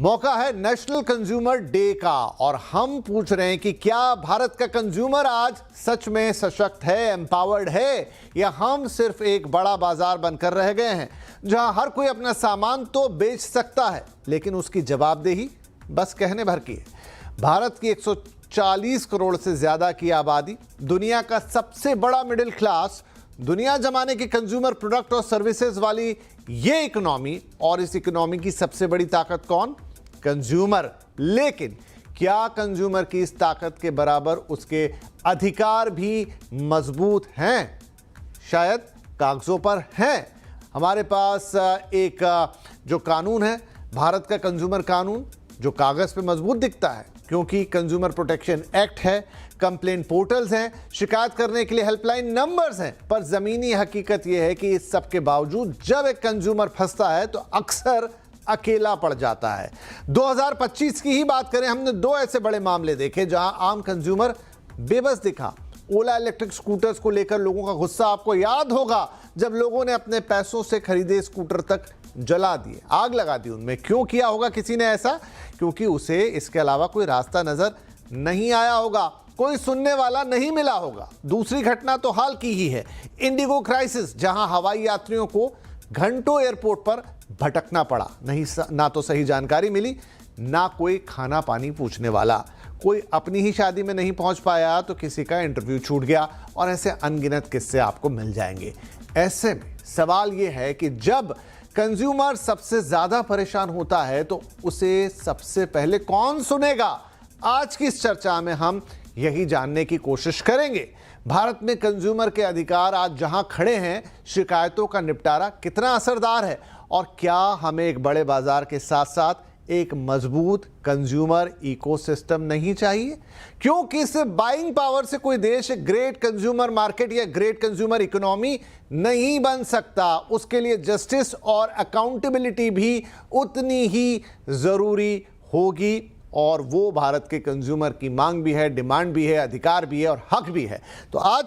मौका है national consumer day का और हम पूछ रहे हैं कि क्या भारत का कंज्यूमर आज सच में सशक्त है, एम्पावर्ड है, या हम सिर्फ एक बड़ा बाजार बनकर रह गए हैं जहां हर कोई अपना सामान तो बेच सकता है लेकिन उसकी जवाबदेही बस कहने भर की है। भारत की 140 करोड़ से ज्यादा की आबादी, दुनिया का सबसे बड़ा मिडिल क्लास, दुनिया जमाने की कंज्यूमर प्रोडक्ट और सर्विसेज वाली ये इकोनॉमी, और इस इकोनॉमी की सबसे बड़ी ताकत कौन? कंज्यूमर। लेकिन क्या कंज्यूमर की इस ताकत के बराबर उसके अधिकार भी मजबूत हैं? शायद कागजों पर हैं। हमारे पास एक जो कानून है, भारत का कंज्यूमर कानून, जो कागज पे मजबूत दिखता है क्योंकि कंज्यूमर प्रोटेक्शन एक्ट है, कंप्लेंट पोर्टल्स हैं, शिकायत करने के लिए हेल्पलाइन नंबर्स हैं, पर जमीनी हकीकत यह है कि इस सब के बावजूद जब एक कंज्यूमर फंसता है तो अक्सर अकेला पड़ जाता है। 2025 की ही बात करें, हमने दो ऐसे बड़े मामले देखे जहां आम कंज्यूमर बेबस दिखा। ओला इलेक्ट्रिक स्कूटर्स को लेकर लोगों का गुस्सा आपको याद होगा, जब लोगों ने अपने पैसों से खरीदे स्कूटर तक जला दिए, आग लगा दी उनमें। क्यों किया होगा किसी ने ऐसा? क्योंकि उसे इसके अलावा कोई रास्ता नजर नहीं आया होगा, कोई सुनने वाला नहीं मिला होगा। दूसरी घटना तो हाल की ही है, इंडिगो क्राइसिस, जहां हवाई यात्रियों को घंटों एयरपोर्ट पर भटकना पड़ा, ना तो सही जानकारी मिली, ना कोई खाना पानी पूछने वाला, कोई अपनी ही शादी में नहीं पहुंच पाया तो किसी का इंटरव्यू छूट गया, और ऐसे अनगिनत किस्से आपको मिल जाएंगे। ऐसे में सवाल यह है कि जब कंज्यूमर सबसे ज्यादा परेशान होता है तो उसे सबसे पहले कौन सुनेगा? आज की इस चर्चा में हम यही जानने की कोशिश करेंगे। भारत में कंज्यूमर के अधिकार आज जहां खड़े हैं, शिकायतों का निपटारा कितना असरदार है, और क्या हमें एक बड़े बाजार के साथ साथ एक मजबूत कंज्यूमर इकोसिस्टम नहीं चाहिए? क्योंकि सिर्फ बाइंग पावर से कोई देश एक ग्रेट कंज्यूमर मार्केट या ग्रेट कंज्यूमर इकोनॉमी नहीं बन सकता। उसके लिए जस्टिस और अकाउंटेबिलिटी भी उतनी ही जरूरी होगी, और वो भारत के कंज्यूमर की मांग भी है, डिमांड भी है, अधिकार भी है और हक भी है। तो आज